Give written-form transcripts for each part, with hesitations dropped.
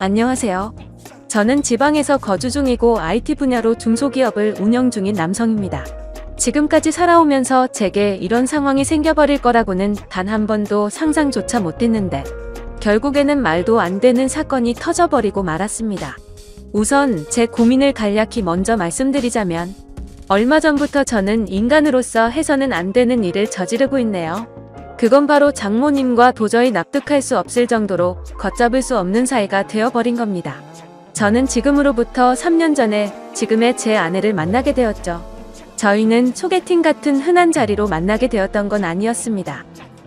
안녕하세요. 저는 지방에서 거주 중이고 IT 분야로 중소기업을 운영 중인 남성입니다. 지금까지 살아오면서 제게 이런 상황이 생겨버릴 거라고는 단 한 번도 상상조차 못했는데 결국에는 말도 안 되는 사건이 터져버리고 말았습니다. 우선 제 고민을 간략히 먼저 말씀드리자면 얼마 전부터 저는 인간으로서 해서는 안 되는 일을 저지르고 있네요. 그건 바로 장모님과 도저히 납득할 수 없을 정도로 걷잡을 수 없는 사이가 되어버린 겁니다. 저는 지금으로부터 3년 전에 지금의 제 아내를 만나게 되었죠. 저희는 소개팅 같은 흔한 자리로 만나게 되었던 건 아니었습니다.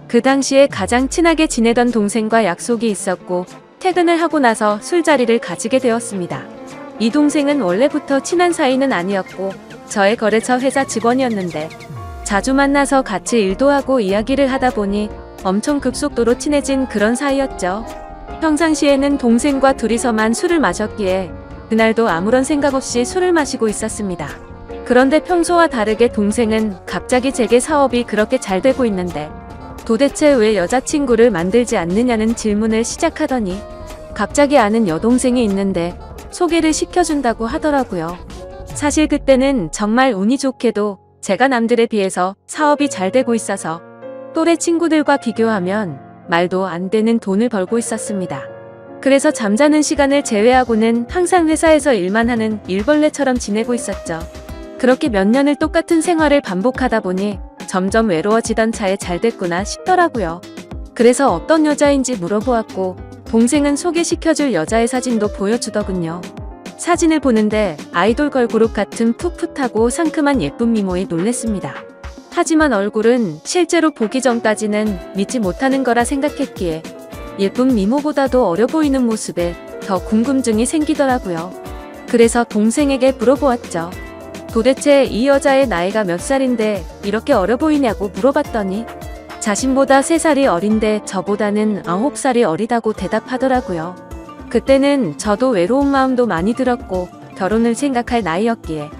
그 당시에 가장 친하게 지내던 동생과 약속이 있었고 퇴근을 하고 나서 술자리를 가지게 되었습니다. 이 동생은 원래부터 친한 사이는 아니었고 저의 거래처 회사 직원이었는데 자주 만나서 같이 일도 하고 이야기를 하다 보니 엄청 급속도로 친해진 그런 사이였죠. 평상시에는 동생과 둘이서만 술을 마셨기에 그날도 아무런 생각 없이 술을 마시고 있었습니다. 그런데 평소와 다르게 동생은 갑자기 제게 사업이 그렇게 잘 되고 있는데 도대체 왜 여자친구를 만들지 않느냐는 질문을 시작하더니 갑자기 아는 여동생이 있는데 소개를 시켜준다고 하더라고요. 사실 그때는 정말 운이 좋게도 제가 남들에 비해서 사업이 잘 되고 있어서 또래 친구들과 비교하면 말도 안 되는 돈을 벌고 있었습니다. 그래서 잠자는 시간을 제외하고는 항상 회사에서 일만 하는 일벌레처럼 지내고 있었죠. 그렇게 몇 년을 똑같은 생활을 반복하다 보니 점점 외로워지던 차에 잘 됐구나 싶더라고요. 그래서 어떤 여자인지 물어보았고 동생은 소개시켜줄 여자의 사진도 보여주더군요. 사진을 보는데 아이돌 걸그룹 같은 풋풋하고 상큼한 예쁜 미모에 놀랬습니다. 하지만 얼굴은 실제로 보기 전까지는 믿지 못하는 거라 생각했기에 예쁜 미모보다도 어려 보이는 모습에 더 궁금증이 생기더라고요. 그래서 동생에게 물어보았죠. 도대체 이 여자의 나이가 몇 살인데 이렇게 어려 보이냐고 물어봤더니 자신보다 3살이 어린데 저보다는 9살이 어리다고 대답하더라고요. 그때는 저도 외로운 마음도 많이 들었고 결혼을 생각할 나이였기에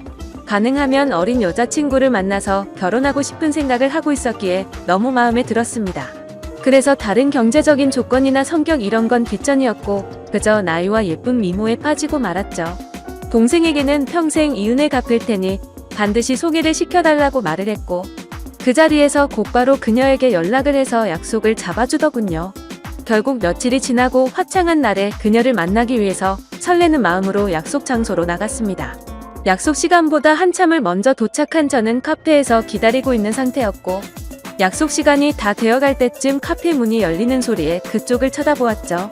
가능하면 어린 여자친구를 만나서 결혼하고 싶은 생각을 하고 있었기에 너무 마음에 들었습니다. 그래서 다른 경제적인 조건이나 성격 이런 건 뒷전이었고 그저 나이와 예쁜 미모에 빠지고 말았죠. 동생에게는 평생 이 은혜 갚을 테니 반드시 소개를 시켜달라고 말을 했고 그 자리에서 곧바로 그녀에게 연락을 해서 약속을 잡아주더군요. 결국 며칠이 지나고 화창한 날에 그녀를 만나기 위해서 설레는 마음으로 약속 장소로 나갔습니다. 약속 시간보다 한참을 먼저 도착한 저는 카페에서 기다리고 있는 상태였고 약속 시간이 다 되어갈 때쯤 카페 문이 열리는 소리에 그쪽을 쳐다보았죠.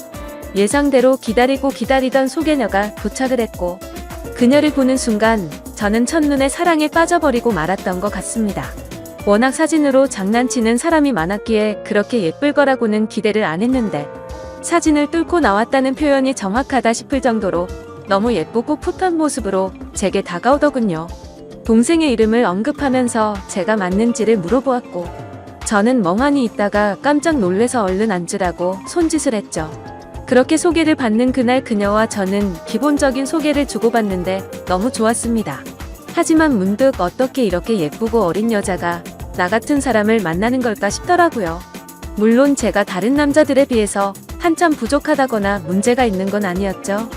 예상대로 기다리던 소개녀가 도착을 했고 그녀를 보는 순간 저는 첫눈에 사랑에 빠져버리고 말았던 것 같습니다. 워낙 사진으로 장난치는 사람이 많았기에 그렇게 예쁠 거라고는 기대를 안 했는데 사진을 뚫고 나왔다는 표현이 정확하다 싶을 정도로 너무 예쁘고 풋한 모습으로 제게 다가오더군요. 동생의 이름을 언급하면서 제가 맞는지를 물어보았고 저는 멍하니 있다가 깜짝 놀래서 얼른 앉으라고 손짓을 했죠. 그렇게 소개를 받는 그날 그녀와 저는 기본적인 소개를 주고받는데 너무 좋았습니다. 하지만 문득 어떻게 이렇게 예쁘고 어린 여자가 나 같은 사람을 만나는 걸까 싶더라고요. 물론 제가 다른 남자들에 비해서 한참 부족하다거나 문제가 있는 건 아니었죠.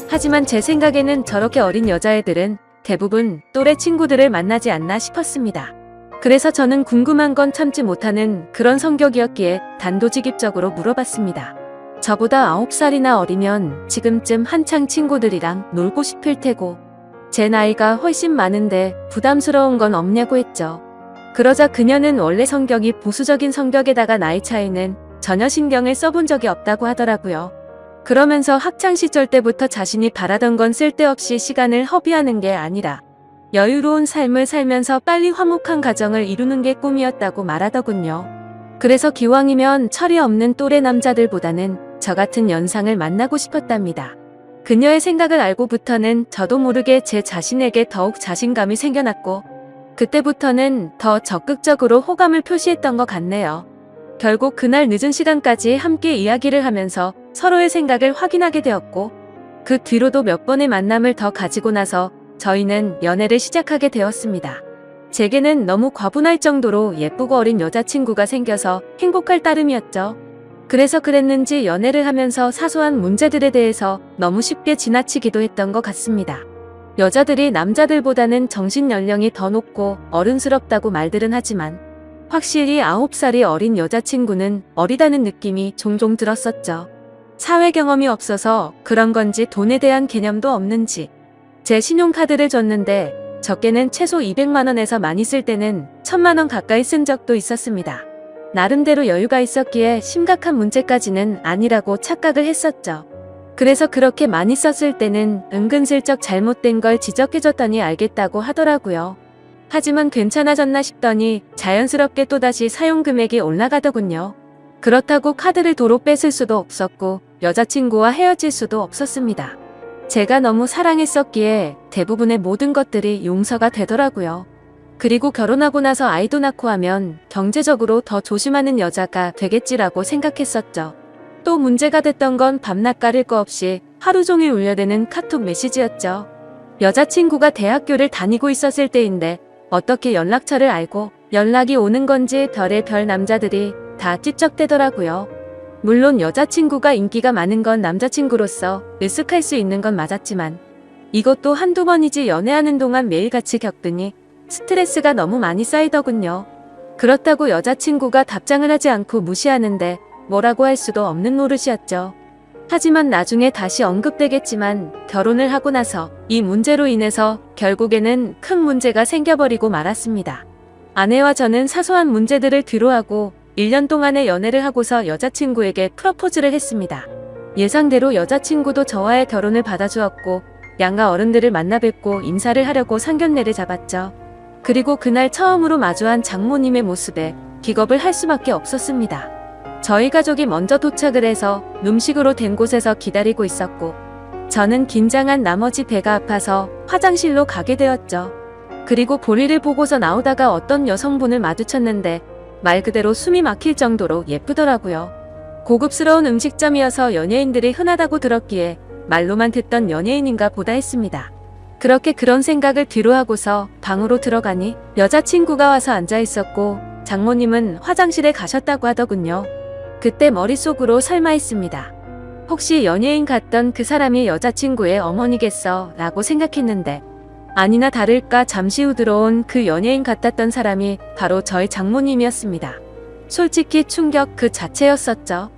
하지만 제 생각에는 저렇게 어린 여자애들은 대부분 또래 친구들을 만나지 않나 싶었습니다. 그래서 저는 궁금한 건 참지 못하는 그런 성격이었기에 단도직입적으로 물어봤습니다. 저보다 9살이나 어리면 지금쯤 한창 친구들이랑 놀고 싶을 테고 제 나이가 훨씬 많은데 부담스러운 건 없냐고 했죠. 그러자 그녀는 원래 성격이 보수적인 성격에다가 나이 차이는 전혀 신경을 써본 적이 없다고 하더라고요. 그러면서 학창시절 때부터 자신이 바라던 건 쓸데없이 시간을 허비하는 게 아니라 여유로운 삶을 살면서 빨리 화목한 가정을 이루는 게 꿈이었다고 말하더군요. 그래서 기왕이면 철이 없는 또래 남자들보다는 저 같은 연상을 만나고 싶었답니다. 그녀의 생각을 알고부터는 저도 모르게 제 자신에게 더욱 자신감이 생겨났고 그때부터는 더 적극적으로 호감을 표시했던 것 같네요. 결국 그날 늦은 시간까지 함께 이야기를 하면서 서로의 생각을 확인하게 되었고 그 뒤로도 몇 번의 만남을 더 가지고 나서 저희는 연애를 시작하게 되었습니다. 제게는 너무 과분할 정도로 예쁘고 어린 여자친구가 생겨서 행복할 따름이었죠. 그래서 그랬는지 연애를 하면서 사소한 문제들에 대해서 너무 쉽게 지나치기도 했던 것 같습니다. 여자들이 남자들보다는 정신 연령이 더 높고 어른스럽다고 말들은 하지만 확실히 9살이 어린 여자친구는 어리다는 느낌이 종종 들었었죠. 사회 경험이 없어서 그런 건지 돈에 대한 개념도 없는지 제 신용카드를 줬는데 적게는 최소 200만 원에서 많이 쓸 때는 1000만 원 가까이 쓴 적도 있었습니다. 나름대로 여유가 있었기에 심각한 문제까지는 아니라고 착각을 했었죠. 그래서 그렇게 많이 썼을 때는 은근슬쩍 잘못된 걸 지적해줬더니 알겠다고 하더라고요. 하지만 괜찮아졌나 싶더니 자연스럽게 또다시 사용 금액이 올라가더군요. 그렇다고 카드를 도로 뺏을 수도 없었고 여자친구와 헤어질 수도 없었습니다. 제가 너무 사랑했었기에 대부분의 모든 것들이 용서가 되더라고요. 그리고 결혼하고 나서 아이도 낳고 하면 경제적으로 더 조심하는 여자가 되겠지라고 생각했었죠. 또 문제가 됐던 건 밤낮 가릴 거 없이 하루 종일 울려대는 카톡 메시지였죠. 여자친구가 대학교를 다니고 있었을 때인데 어떻게 연락처를 알고 연락이 오는 건지 별의 별 남자들이 다 찝쩍대더라고요. 물론 여자친구가 인기가 많은 건 남자친구로서 으쓱할 수 있는 건 맞았지만 이것도 한두 번이지 연애하는 동안 매일같이 겪더니 스트레스가 너무 많이 쌓이더군요. 그렇다고 여자친구가 답장을 하지 않고 무시하는데 뭐라고 할 수도 없는 노릇이었죠. 하지만 나중에 다시 언급되겠지만 결혼을 하고 나서 이 문제로 인해서 결국에는 큰 문제가 생겨버리고 말았습니다. 아내와 저는 사소한 문제들을 뒤로하고 1년 동안의 연애를 하고서 여자친구에게 프러포즈를 했습니다. 예상대로 여자친구도 저와의 결혼을 받아주었고 양가 어른들을 만나 뵙고 인사를 하려고 상견례를 잡았죠. 그리고 그날 처음으로 마주한 장모님의 모습에 기겁을 할 수밖에 없었습니다. 저희 가족이 먼저 도착을 해서 음식으로 된 곳에서 기다리고 있었고 저는 긴장한 나머지 배가 아파서 화장실로 가게 되었죠. 그리고 볼일을 보고서 나오다가 어떤 여성분을 마주쳤는데 말 그대로 숨이 막힐 정도로 예쁘더라고요. 고급스러운 음식점이어서 연예인들이 흔하다고 들었기에 말로만 듣던 연예인인가 보다 했습니다. 그렇게 그런 생각을 뒤로 하고서 방으로 들어가니 여자친구가 와서 앉아 있었고 장모님은 화장실에 가셨다고 하더군요. 그때 머릿속으로 설마 했습니다. 혹시 연예인 같던 그 사람이 여자친구의 어머니겠어 라고 생각했는데 아니나 다를까 잠시 후 들어온 그 연예인 같았던 사람이 바로 저희 장모님이었습니다. 솔직히 충격 그 자체였었죠.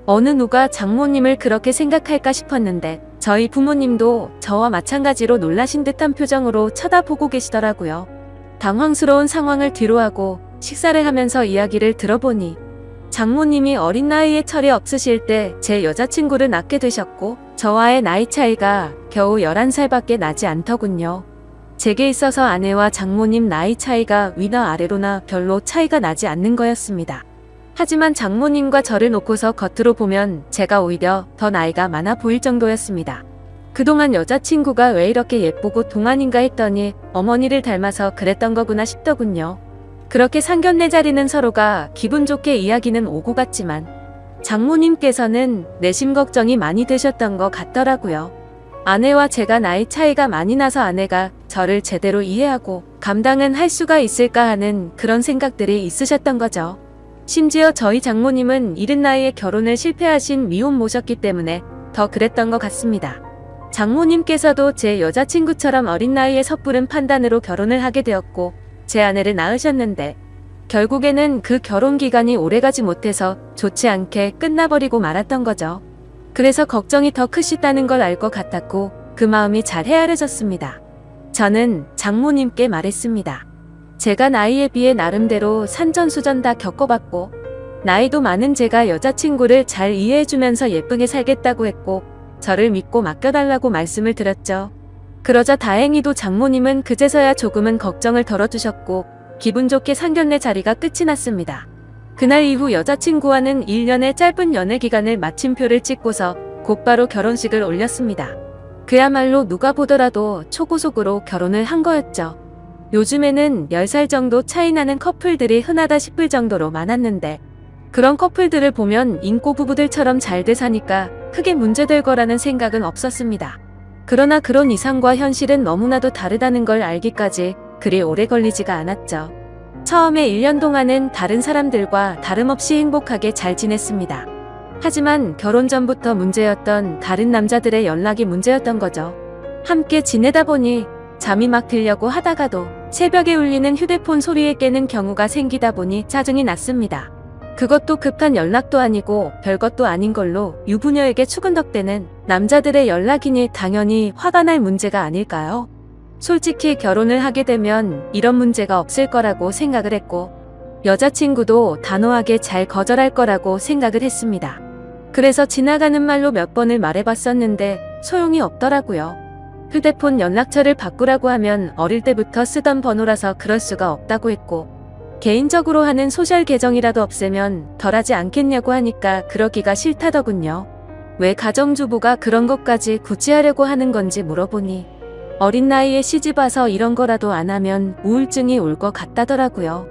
어느 누가 장모님을 그렇게 생각할까 싶었는데 저희 부모님도 저와 마찬가지로 놀라신 듯한 표정으로 쳐다보고 계시더라고요. 당황스러운 상황을 뒤로하고 식사를 하면서 이야기를 들어보니 장모님이 어린 나이에 철이 없으실 때 제 여자친구를 낳게 되셨고 저와의 나이 차이가 겨우 11살밖에 나지 않더군요. 제게 있어서 아내와 장모님 나이 차이가 위나 아래로나 별로 차이가 나지 않는 거였습니다. 하지만 장모님과 저를 놓고서 겉으로 보면 제가 오히려 더 나이가 많아 보일 정도였습니다. 그동안 여자친구가 왜 이렇게 예쁘고 동안인가 했더니 어머니를 닮아서 그랬던 거구나 싶더군요. 그렇게 상견례 자리는 서로가 기분 좋게 이야기는 오고 갔지만 장모님께서는 내심 걱정이 많이 되셨던 것 같더라고요. 아내와 제가 나이 차이가 많이 나서 아내가 저를 제대로 이해하고 감당은 할 수가 있을까 하는 그런 생각들이 있으셨던 거죠. 심지어 저희 장모님은 이른 나이에 결혼을 실패하신 미혼모셨기 때문에 더 그랬던 것 같습니다. 장모님께서도 제 여자친구처럼 어린 나이에 섣부른 판단으로 결혼을 하게 되었고 제 아내를 낳으셨는데 결국에는 그 결혼 기간이 오래가지 못해서 좋지 않게 끝나버리고 말았던 거죠. 그래서 걱정이 더 크시다는 걸 알 것 같았고 그 마음이 잘 헤아려졌습니다. 저는 장모님께 말했습니다. 제가 나이에 비해 나름대로 산전수전 다 겪어봤고 나이도 많은 제가 여자친구를 잘 이해해주면서 예쁘게 살겠다고 했고 저를 믿고 맡겨달라고 말씀을 드렸죠. 그러자 다행히도 장모님은 그제서야 조금은 걱정을 덜어주셨고 기분 좋게 상견례 자리가 끝이 났습니다. 그날 이후 여자친구와는 1년의 짧은 연애 기간을 마침표를 찍고서 곧바로 결혼식을 올렸습니다. 그야말로 누가 보더라도 초고속으로 결혼을 한 거였죠. 요즘에는 10살 정도 차이 나는 커플들이 흔하다 싶을 정도로 많았는데 그런 커플들을 보면 인고 부부들처럼 잘돼 사니까 크게 문제될 거라는 생각은 없었습니다. 그러나 그런 이상과 현실은 너무나도 다르다는 걸 알기까지 그리 오래 걸리지가 않았죠. 처음에 1년 동안은 다른 사람들과 다름없이 행복하게 잘 지냈습니다. 하지만 결혼 전부터 문제였던 다른 남자들의 연락이 문제였던 거죠. 함께 지내다 보니 잠이 막 들려고 하다가도 새벽에 울리는 휴대폰 소리에 깨는 경우가 생기다 보니 짜증이 났습니다. 그것도 급한 연락도 아니고 별것도 아닌 걸로 유부녀에게 추근덕대는 남자들의 연락이니 당연히 화가 날 문제가 아닐까요? 솔직히 결혼을 하게 되면 이런 문제가 없을 거라고 생각을 했고 여자친구도 단호하게 잘 거절할 거라고 생각을 했습니다. 그래서 지나가는 말로 몇 번을 말해봤었는데 소용이 없더라고요. 휴대폰 연락처를 바꾸라고 하면 어릴 때부터 쓰던 번호라서 그럴 수가 없다고 했고 개인적으로 하는 소셜 계정이라도 없애면 덜하지 않겠냐고 하니까 그러기가 싫다더군요. 왜 가정주부가 그런 것까지 굳이 하려고 하는 건지 물어보니 어린 나이에 시집와서 이런 거라도 안 하면 우울증이 올 것 같다더라고요.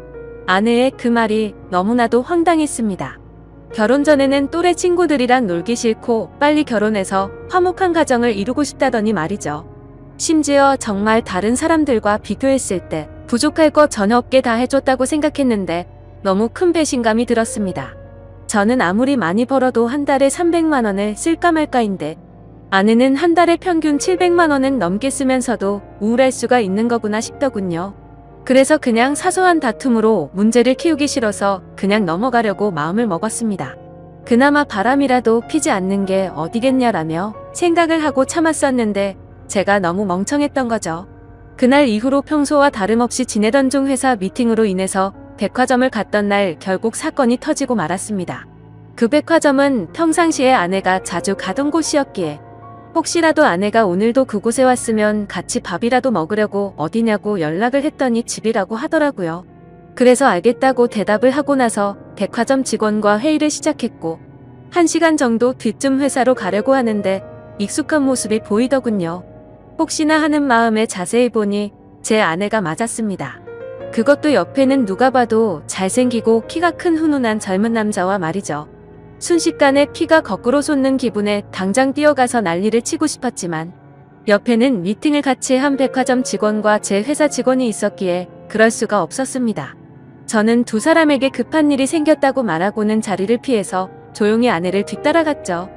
아내의 그 말이 너무나도 황당했습니다. 결혼 전에는 또래 친구들이랑 놀기 싫고 빨리 결혼해서 화목한 가정을 이루고 싶다더니 말이죠. 심지어 정말 다른 사람들과 비교했을 때 부족할 거 전혀 없게 다 해줬다고 생각했는데 너무 큰 배신감이 들었습니다. 저는 아무리 많이 벌어도 한 달에 300만 원을 쓸까 말까인데 아내는 한 달에 평균 700만 원은 넘게 쓰면서도 우울할 수가 있는 거구나 싶더군요. 그래서 그냥 사소한 다툼으로 문제를 키우기 싫어서 그냥 넘어가려고 마음을 먹었습니다. 그나마 바람이라도 피지 않는 게 어디겠냐라며 생각을 하고 참았었는데 제가 너무 멍청했던 거죠. 그날 이후로 평소와 다름없이 지내던 중 회사 미팅으로 인해서 백화점을 갔던 날 결국 사건이 터지고 말았습니다. 그 백화점은 평상시에 아내가 자주 가던 곳이었기에 혹시라도 아내가 오늘도 그곳에 왔으면 같이 밥이라도 먹으려고 어디냐고 연락을 했더니 집이라고 하더라고요. 그래서 알겠다고 대답을 하고 나서 백화점 직원과 회의를 시작했고 1시간 정도 뒤쯤 회사로 가려고 하는데 익숙한 모습이 보이더군요. 혹시나 하는 마음에 자세히 보니 제 아내가 맞았습니다. 그것도 옆에는 누가 봐도 잘생기고 키가 큰 훈훈한 젊은 남자와 말이죠. 순식간에 피가 거꾸로 솟는 기분에 당장 뛰어가서 난리를 치고 싶었지만 옆에는 미팅을 같이 한 백화점 직원과 제 회사 직원이 있었기에 그럴 수가 없었습니다. 저는 두 사람에게 급한 일이 생겼다고 말하고는 자리를 피해서 조용히 아내를 뒤따라갔죠.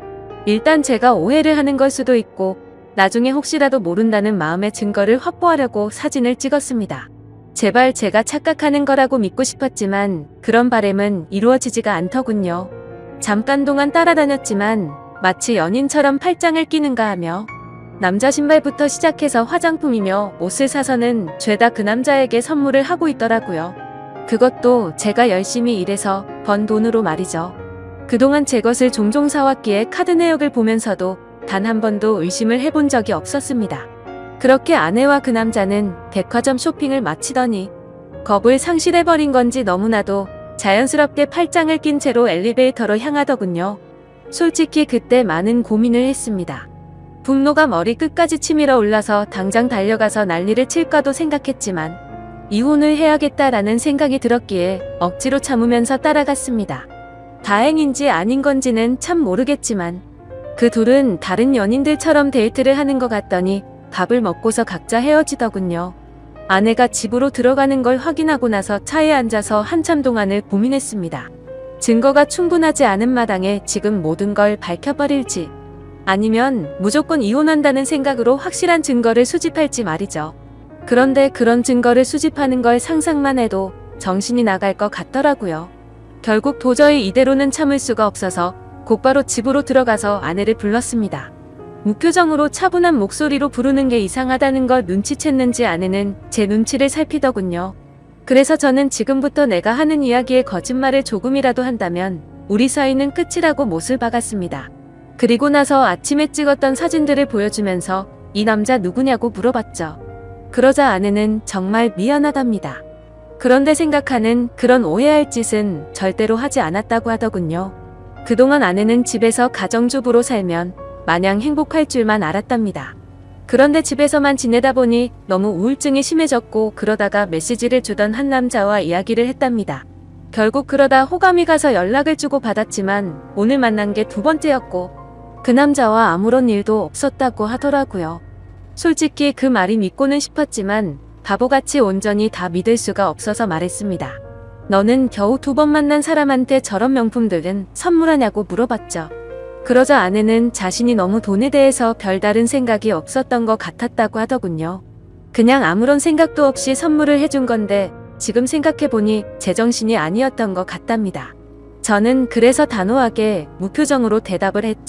일단 제가 오해를 하는 걸 수도 있고 나중에 혹시라도 모른다는 마음의 증거를 확보하려고 사진을 찍었습니다. 제발 제가 착각하는 거라고 믿고 싶었지만 그런 바람은 이루어지지가 않더군요. 잠깐 동안 따라다녔지만 마치 연인처럼 팔짱을 끼는가 하며 남자 신발부터 시작해서 화장품이며 옷을 사서는 죄다 그 남자에게 선물을 하고 있더라고요. 그것도 제가 열심히 일해서 번 돈으로 말이죠. 그동안 제 것을 종종 사왔기에 카드 내역을 보면서도 단 한 번도 의심을 해본 적이 없었습니다. 그렇게 아내와 그 남자는 백화점 쇼핑을 마치더니 겁을 상실해버린 건지 너무나도 자연스럽게 팔짱을 낀 채로 엘리베이터로 향하더군요. 솔직히 그때 많은 고민을 했습니다. 분노가 머리 끝까지 치밀어 올라서 당장 달려가서 난리를 칠까도 생각했지만 이혼을 해야겠다라는 생각이 들었기에 억지로 참으면서 따라갔습니다. 다행인지 아닌 건지는 참 모르겠지만 그 둘은 다른 연인들처럼 데이트를 하는 것 같더니 밥을 먹고서 각자 헤어지더군요. 아내가 집으로 들어가는 걸 확인하고 나서 차에 앉아서 한참 동안을 고민했습니다. 증거가 충분하지 않은 마당에 지금 모든 걸 밝혀버릴지 아니면 무조건 이혼한다는 생각으로 확실한 증거를 수집할지 말이죠. 그런데 그런 증거를 수집하는 걸 상상만 해도 정신이 나갈 것 같더라고요. 결국 도저히 이대로는 참을 수가 없어서 곧바로 집으로 들어가서 아내를 불렀습니다. 무표정으로 차분한 목소리로 부르는 게 이상하다는 걸 눈치챘는지 아내는 제 눈치를 살피더군요. 그래서 저는 지금부터 내가 하는 이야기에 거짓말을 조금이라도 한다면 우리 사이는 끝이라고 못을 박았습니다. 그리고 나서 아침에 찍었던 사진들을 보여주면서 이 남자 누구냐고 물어봤죠. 그러자 아내는 정말 미안하답니다. 그런데 생각하는 그런 오해할 짓은 절대로 하지 않았다고 하더군요. 그동안 아내는 집에서 가정주부로 살면 마냥 행복할 줄만 알았답니다. 그런데 집에서만 지내다 보니 너무 우울증이 심해졌고 그러다가 메시지를 주던 한 남자와 이야기를 했답니다. 결국 그러다 호감이 가서 연락을 주고 받았지만 오늘 만난 게 두 번째였고 그 남자와 아무런 일도 없었다고 하더라고요. 솔직히 그 말이 믿고는 싶었지만 바보같이 온전히 다 믿을 수가 없어서 말했습니다. 너는 겨우 2번 만난 사람한테 저런 명품들은 선물하냐고 물어봤죠. 그러자 아내는 자신이 너무 돈에 대해서 별다른 생각이 없었던 것 같았다고 하더군요. 그냥 아무런 생각도 없이 선물을 해준 건데 지금 생각해보니 제정신이 아니었던 것 같답니다. 저는 그래서 단호하게 무표정으로 대답을 했죠.